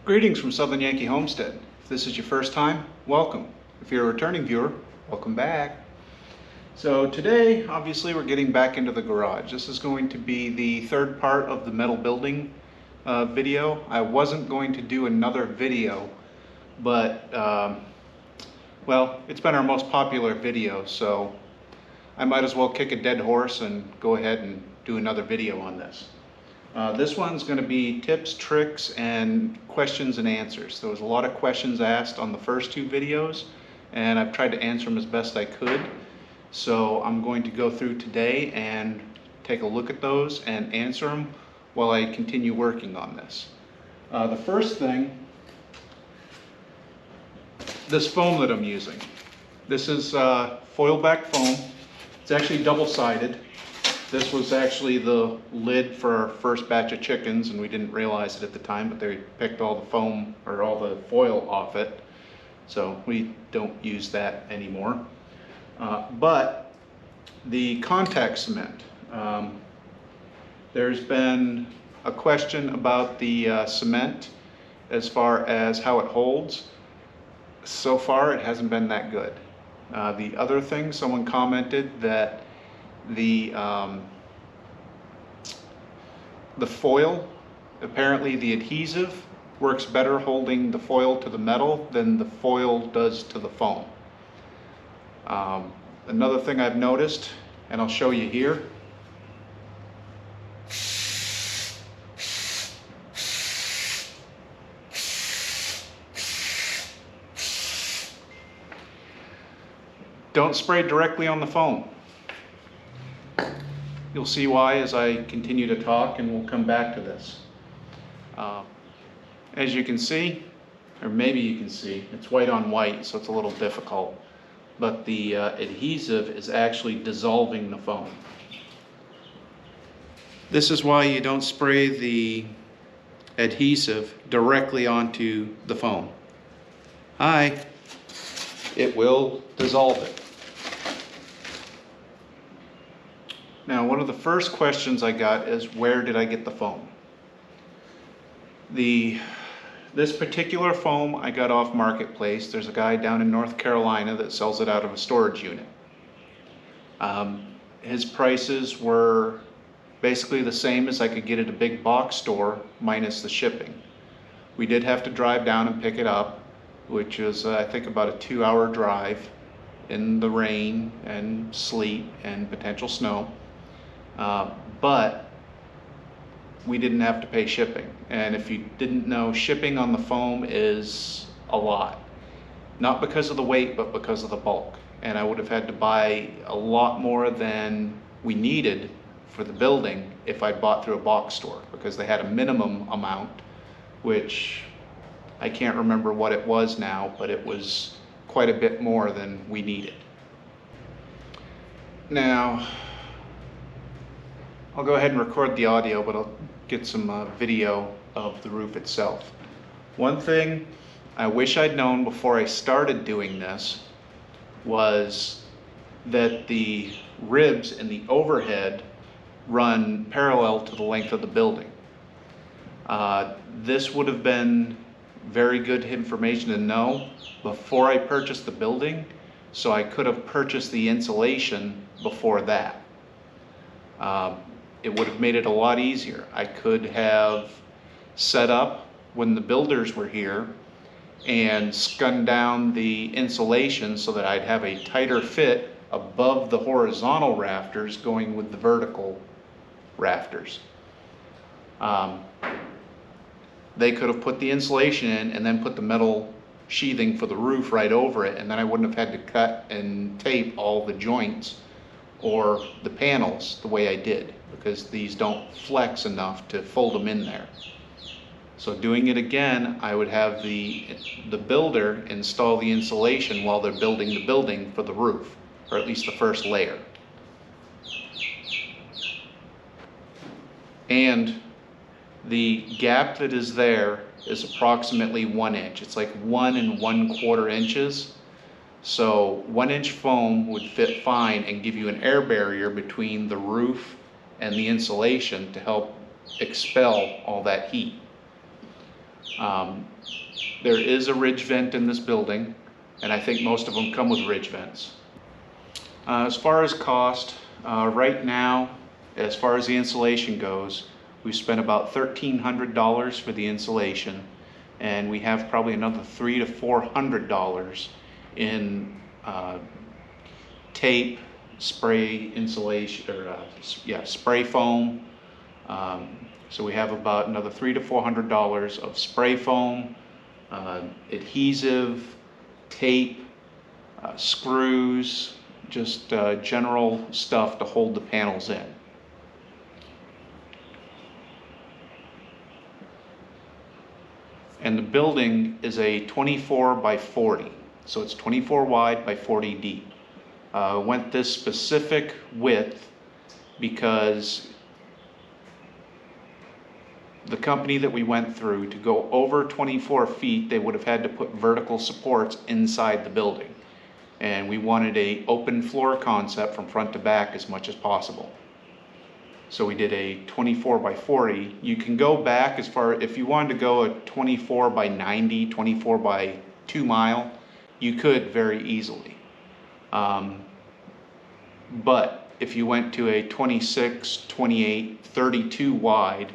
Greetings from Southern Yankee Homestead. If this is your first time, welcome. If you're a returning viewer, welcome back. So today, obviously, we're getting back into the garage. This is going to be the third part of the metal building video. I wasn't going to do another video, but well, it's been our most popular video, so I might as well kick a dead horse and go ahead and do another video on this. This one's going to be tips, tricks, and questions and answers. There was a lot of questions asked on the first two videos, and I've tried to answer them as best I could. So I'm going to go through today and take a look at those and answer them while I continue working on this. The first thing, this foam that I'm using. This is foil back foam. It's actually double-sided. This was actually the lid for our first batch of chickens, and we didn't realize it at the time, but they picked all the foam or all the foil off it. So we don't use that anymore. But the contact cement. There's been a question about the cement as far as how it holds. So far, it hasn't been that good. The other thing, someone commented that the foil, apparently the adhesive works better holding the foil to the metal than the foil does to the foam. Another thing I've noticed, and I'll show you here, don't spray directly on the foam. You'll see why as I continue to talk, and we'll come back to this. As you can see, or maybe you can see, it's white on white, so it's a little difficult, but the adhesive is actually dissolving the foam. This is why you don't spray the adhesive directly onto the foam. Hi, it will dissolve it. Now, one of the first questions I got is, where did I get the foam? This particular foam I got off Marketplace. There's a guy down in North Carolina that sells it out of a storage unit. His prices were basically the same as I could get at a big box store, minus the shipping. We did have to drive down and pick it up, which is I think about a 2-hour drive in the rain and sleet and potential snow. But we didn't have to pay shipping. And if you didn't know, shipping on the foam is a lot. Not because of the weight, but because of the bulk. And I would have had to buy a lot more than we needed for the building if I'd bought through a box store, because they had a minimum amount, which I can't remember what it was now, but it was quite a bit more than we needed. Now, I'll go ahead and record the audio, but I'll get some video of the roof itself. One thing I wish I'd known before I started doing this was that the ribs in the overhead run parallel to the length of the building. This would have been very good information to know before I purchased the building, so I could have purchased the insulation before that. It would have made it a lot easier. I could have set up when the builders were here and scunned down the insulation so that I'd have a tighter fit above the horizontal rafters going with the vertical rafters. They could have put the insulation in and then put the metal sheathing for the roof right over it, and then I wouldn't have had to cut and tape all the joints or the panels the way I did, because these don't flex enough to fold them in there. So doing it again, I would have the builder install the insulation while they're building the building for the roof, or at least the first layer. And the gap that is there is approximately 1 inch. It's like 1 1/4 inches. So 1-inch foam would fit fine and give you an air barrier between the roof and the insulation to help expel all that heat. There is a ridge vent in this building, and I think most of them come with ridge vents. As far as cost, right now, as far as the insulation goes, we've spent about $1,300 for the insulation, and we have probably another $300 to $400 in tape, spray insulation, or spray foam. So we have about another $300 to $400 of spray foam, adhesive, tape, screws, just general stuff to hold the panels in. And the building is a 24 by 40, so it's 24 wide by 40 deep. Went this specific width because the company that we went through, to go over 24 feet, they would have had to put vertical supports inside the building. And we wanted an open floor concept from front to back as much as possible. So we did a 24 by 40. You can go back as far, if you wanted to go a 24 by 90, 24 by 2 mile, you could very easily. But if you went to a 26, 28, 32 wide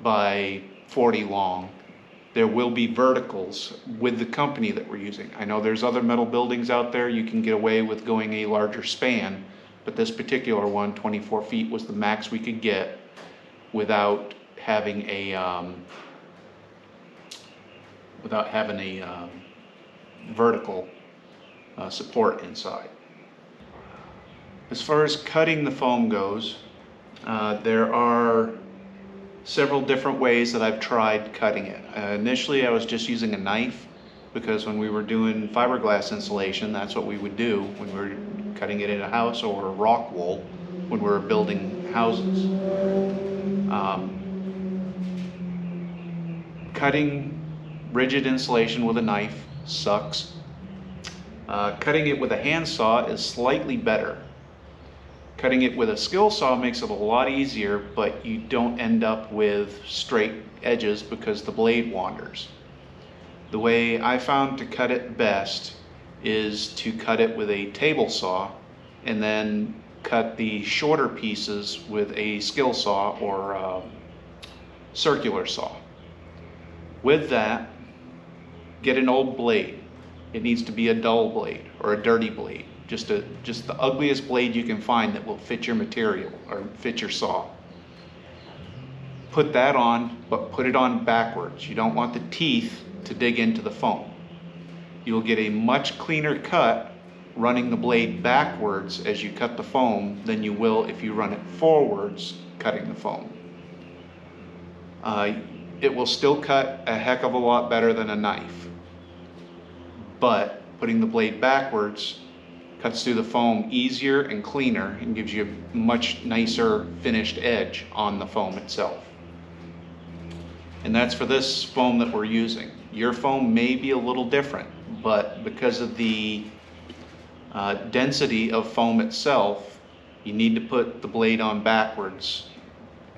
by 40 long, there will be verticals with the company that we're using. I know there's other metal buildings out there you can get away with going a larger span, but this particular one, 24 feet, was the max we could get without having a vertical support inside. As far as cutting the foam goes, there are several different ways that I've tried cutting it. Initially I was just using a knife, because when we were doing fiberglass insulation, that's what we would do when we were cutting it in a house, or rock wool when we were building houses. Cutting rigid insulation with a knife sucks. Cutting it with a handsaw is slightly better. Cutting it with a skill saw makes it a lot easier, but you don't end up with straight edges because the blade wanders. The way I found to cut it best is to cut it with a table saw, and then cut the shorter pieces with a skill saw or circular saw. With that, get an old blade. It needs to be a dull blade or a dirty blade. Just the ugliest blade you can find that will fit your material or fit your saw. Put that on, but put it on backwards. You don't want the teeth to dig into the foam. You'll get a much cleaner cut running the blade backwards as you cut the foam than you will if you run it forwards cutting the foam. It will still cut a heck of a lot better than a knife, but putting the blade backwards cuts through the foam easier and cleaner and gives you a much nicer finished edge on the foam itself. And that's for this foam that we're using. Your foam may be a little different, but because of the density of foam itself, you need to put the blade on backwards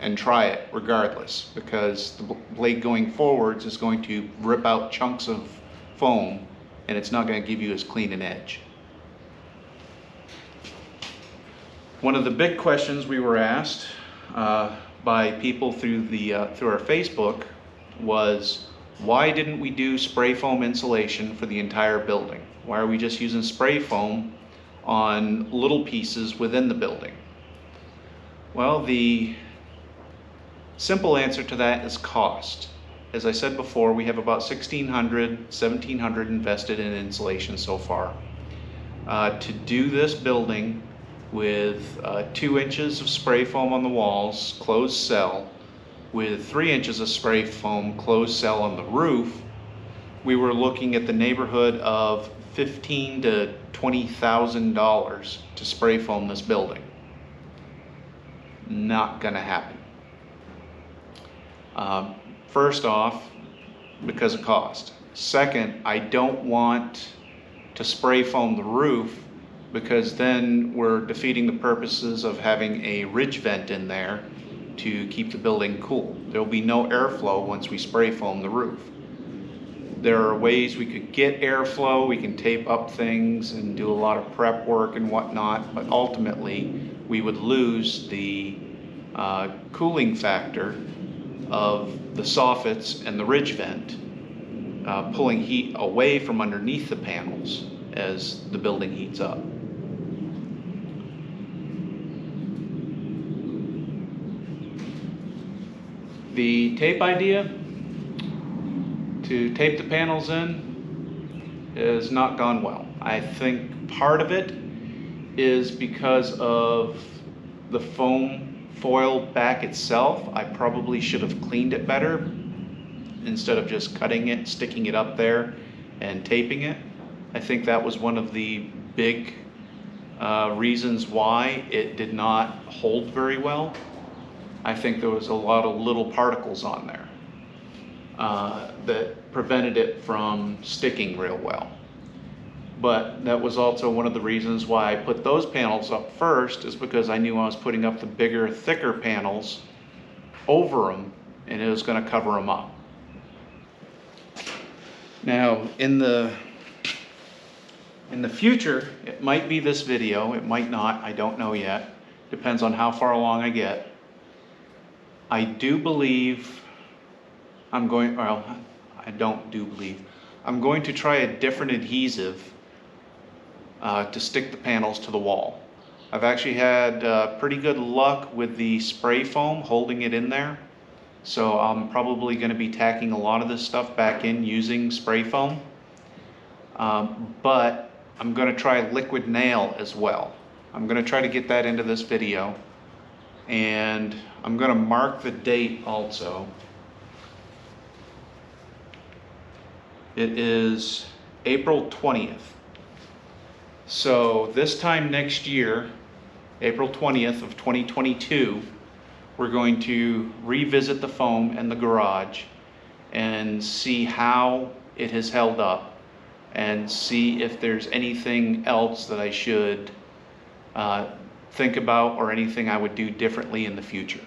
and try it regardless, because the blade going forwards is going to rip out chunks of foam and it's not going to give you as clean an edge. One of the big questions we were asked by people through our Facebook was, why didn't we do spray foam insulation for the entire building? Why are we just using spray foam on little pieces within the building? Well, the simple answer to that is cost. As I said before, we have about $1,700 invested in insulation so far. To do this building with 2 inches of spray foam on the walls, closed cell, with 3 inches of spray foam closed cell on the roof, we were looking at the neighborhood of $15,000 to $20,000 to spray foam this building. Not gonna happen. First off, because of cost. Second, I don't want to spray foam the roof, because then we're defeating the purposes of having a ridge vent in there to keep the building cool. There will be no airflow once we spray foam the roof. There are ways we could get airflow. We can tape up things and do a lot of prep work and whatnot, but ultimately we would lose the cooling factor of the soffits and the ridge vent, pulling heat away from underneath the panels as the building heats up. The tape idea to tape the panels in has not gone well. I think part of it is because of the foam foil back itself. I probably should have cleaned it better instead of just cutting it, sticking it up there and taping it. I think that was one of the big reasons why it did not hold very well. I think there was a lot of little particles on there that prevented it from sticking real well. But that was also one of the reasons why I put those panels up first, is because I knew I was putting up the bigger, thicker panels over them and it was going to cover them up. Now in the future, it might be this video, it might not, I don't know yet. Depends on how far along I get. I do believe I'm going, well, I don't do believe. I'm going to try a different adhesive to stick the panels to the wall. I've actually had pretty good luck with the spray foam holding it in there. So I'm probably going to be tacking a lot of this stuff back in using spray foam. But I'm going to try liquid nail as well. I'm going to try to get that into this video. And I'm going to mark the date also. It is April 20th. So this time next year, April 20th of 2022, we're going to revisit the foam and the garage and see how it has held up and see if there's anything else that I should think about or anything I would do differently in the future.